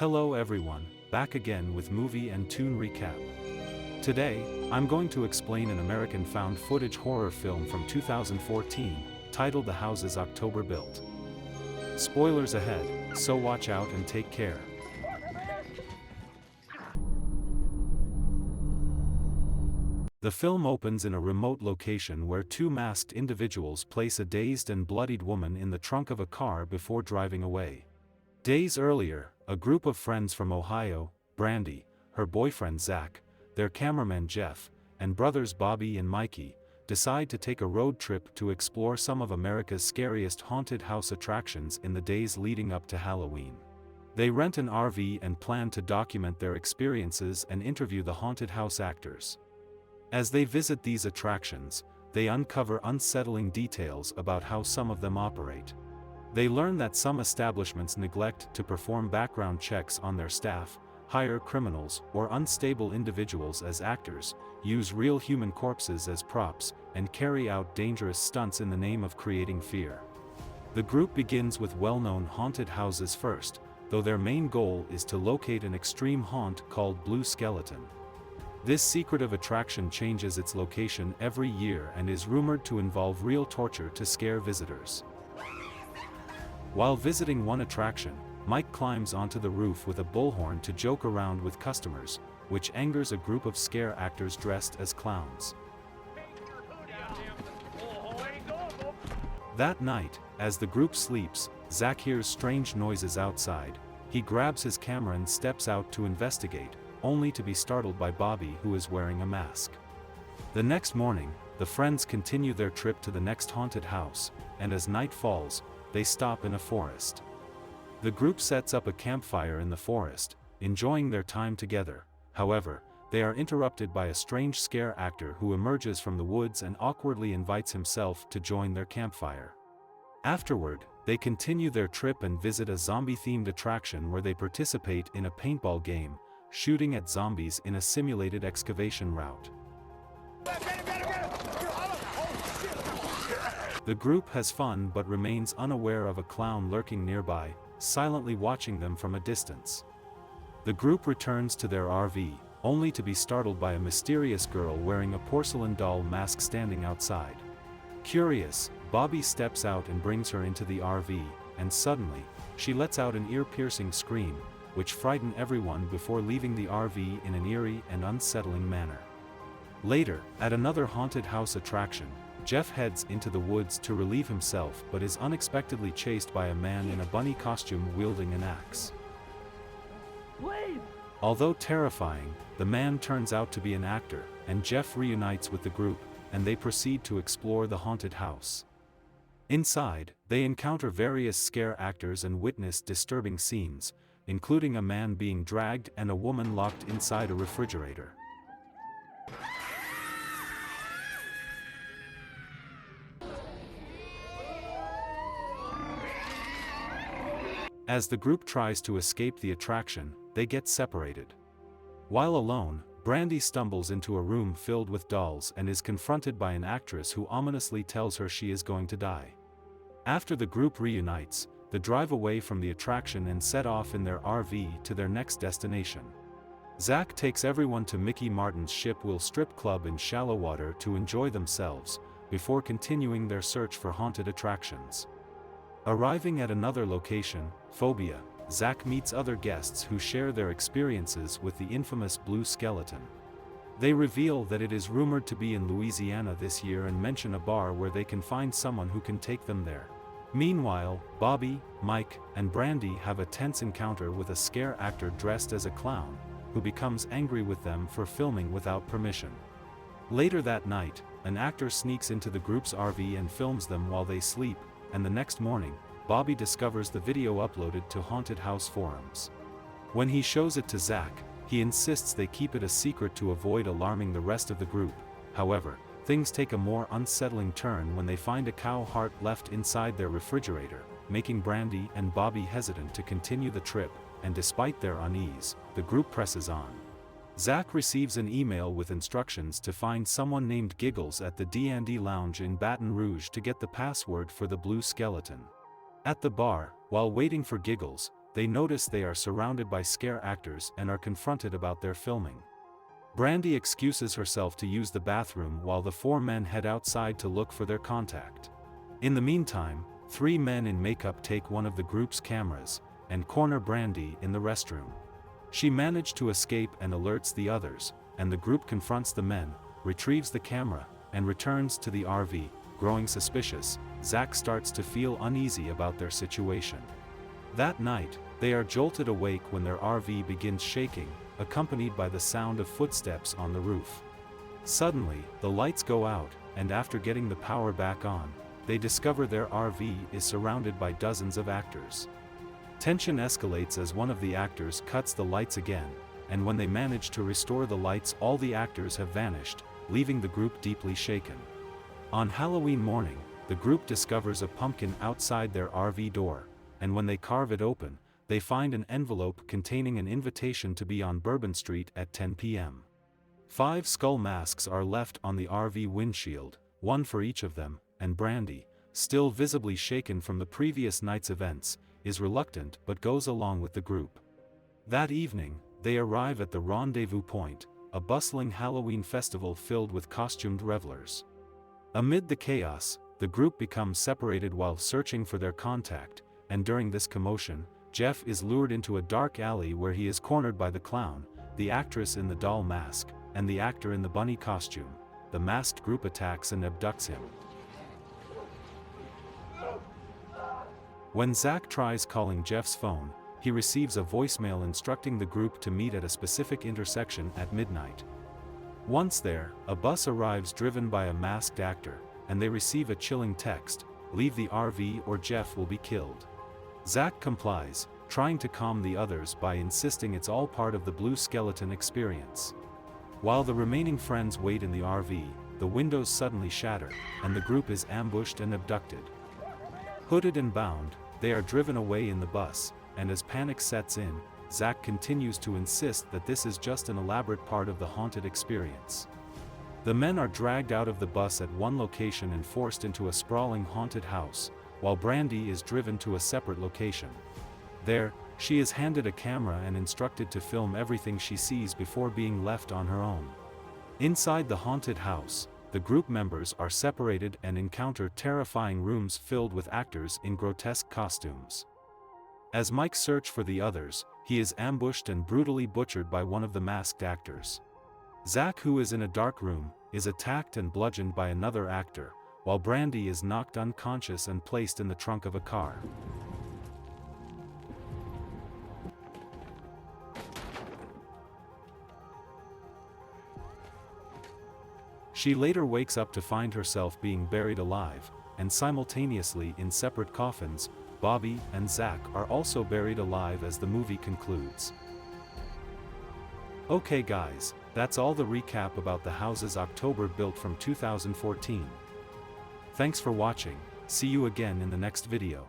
Hello everyone, back again with movie and tune recap. Today, I'm going to explain an American found footage horror film from 2014, titled The House is October Built. Spoilers ahead, so watch out and take care. The film opens in a remote location where two masked individuals place a dazed and bloodied woman in the trunk of a car before driving away. Days earlier, a group of friends from Ohio, Brandy, her boyfriend Zach, their cameraman Jeff, and brothers Bobby and Mikey, decide to take a road trip to explore some of America's scariest haunted house attractions in the days leading up to Halloween. They rent an RV and plan to document their experiences and interview the haunted house actors. As they visit these attractions, they uncover unsettling details about how some of them operate. They learn that some establishments neglect to perform background checks on their staff, hire criminals or unstable individuals as actors, use real human corpses as props, and carry out dangerous stunts in the name of creating fear. The group begins with well-known haunted houses first, though their main goal is to locate an extreme haunt called Blue Skeleton. This secretive attraction changes its location every year and is rumored to involve real torture to scare visitors. While visiting one attraction, Mike climbs onto the roof with a bullhorn to joke around with customers, which angers a group of scare actors dressed as clowns. That night, as the group sleeps, Zach hears strange noises outside. He grabs his camera and steps out to investigate, only to be startled by Bobby, who is wearing a mask. The next morning, the friends continue their trip to the next haunted house, and as night falls, they stop in a forest. The group sets up a campfire in the forest, enjoying their time together. However, they are interrupted by a strange scare actor who emerges from the woods and awkwardly invites himself to join their campfire. Afterward, they continue their trip and visit a zombie-themed attraction where they participate in a paintball game, shooting at zombies in a simulated excavation route. The group has fun but remains unaware of a clown lurking nearby, silently watching them from a distance. The group returns to their RV, only to be startled by a mysterious girl wearing a porcelain doll mask standing outside. Curious, Bobby steps out and brings her into the RV, and suddenly, she lets out an ear-piercing scream, which frighten everyone before leaving the RV in an eerie and unsettling manner. Later, at another haunted house attraction, Jeff heads into the woods to relieve himself but is unexpectedly chased by a man in a bunny costume wielding an axe. Although terrifying, the man turns out to be an actor, and Jeff reunites with the group, and they proceed to explore the haunted house. Inside, they encounter various scare actors and witness disturbing scenes, including a man being dragged and a woman locked inside a refrigerator. As the group tries to escape the attraction, they get separated. While alone, Brandy stumbles into a room filled with dolls and is confronted by an actress who ominously tells her she is going to die. After the group reunites, they drive away from the attraction and set off in their RV to their next destination. Zach takes everyone to Mickey Martin's Shipwheel Strip Club in shallow water to enjoy themselves, before continuing their search for haunted attractions. Arriving at another location, Phobia, Zach meets other guests who share their experiences with the infamous Blue Skeleton. They reveal that it is rumored to be in Louisiana this year and mention a bar where they can find someone who can take them there. Meanwhile, Bobby, Mike, and Brandy have a tense encounter with a scare actor dressed as a clown, who becomes angry with them for filming without permission. Later that night, an actor sneaks into the group's RV and films them while they sleep, and the next morning, Bobby discovers the video uploaded to haunted house forums. When he shows it to Zach, he insists they keep it a secret to avoid alarming the rest of the group. However, things take a more unsettling turn when they find a cow heart left inside their refrigerator, making Brandy and Bobby hesitant to continue the trip, and despite their unease, the group presses on. Zach receives an email with instructions to find someone named Giggles at the D&D Lounge in Baton Rouge to get the password for the Blue Skeleton. At the bar, while waiting for Giggles, they notice they are surrounded by scare actors and are confronted about their filming. Brandy excuses herself to use the bathroom while the four men head outside to look for their contact. In the meantime, three men in makeup take one of the group's cameras and corner Brandy in the restroom. She managed to escape and alerts the others, and the group confronts the men, retrieves the camera, and returns to the RV. Growing suspicious, Zach starts to feel uneasy about their situation. That night, they are jolted awake when their RV begins shaking, accompanied by the sound of footsteps on the roof. Suddenly, the lights go out, and after getting the power back on, they discover their RV is surrounded by dozens of actors. Tension escalates as one of the actors cuts the lights again, and when they manage to restore the lights, all the actors have vanished, leaving the group deeply shaken. On Halloween morning, the group discovers a pumpkin outside their RV door, and when they carve it open, they find an envelope containing an invitation to be on Bourbon Street at 10 p.m. 5 skull masks are left on the RV windshield, one for each of them, and Brandy, still visibly shaken from the previous night's events, is reluctant but goes along with the group. That evening, they arrive at the Rendezvous Point, a bustling Halloween festival filled with costumed revelers. Amid the chaos, the group becomes separated while searching for their contact, and during this commotion, Jeff is lured into a dark alley where he is cornered by the clown, the actress in the doll mask, and the actor in the bunny costume. The masked group attacks and abducts him. When Zach tries calling Jeff's phone, he receives a voicemail instructing the group to meet at a specific intersection at midnight. Once there, a bus arrives driven by a masked actor, and they receive a chilling text: "Leave the RV or Jeff will be killed." Zach complies, trying to calm the others by insisting it's all part of the Blue Skeleton experience. While the remaining friends wait in the RV, the windows suddenly shatter, and the group is ambushed and abducted. Hooded and bound, they are driven away in the bus, and as panic sets in, Zach continues to insist that this is just an elaborate part of the haunted experience. The men are dragged out of the bus at one location and forced into a sprawling haunted house, while Brandy is driven to a separate location. There, she is handed a camera and instructed to film everything she sees before being left on her own. Inside the haunted house, the group members are separated and encounter terrifying rooms filled with actors in grotesque costumes. As Mike searches for the others, he is ambushed and brutally butchered by one of the masked actors. Zach, who is in a dark room, is attacked and bludgeoned by another actor, while Brandy is knocked unconscious and placed in the trunk of a car. She later wakes up to find herself being buried alive, and simultaneously in separate coffins, Bobby and Zach are also buried alive as the movie concludes. Okay guys, that's all the recap about the houses October built from 2014. Thanks for watching, see you again in the next video.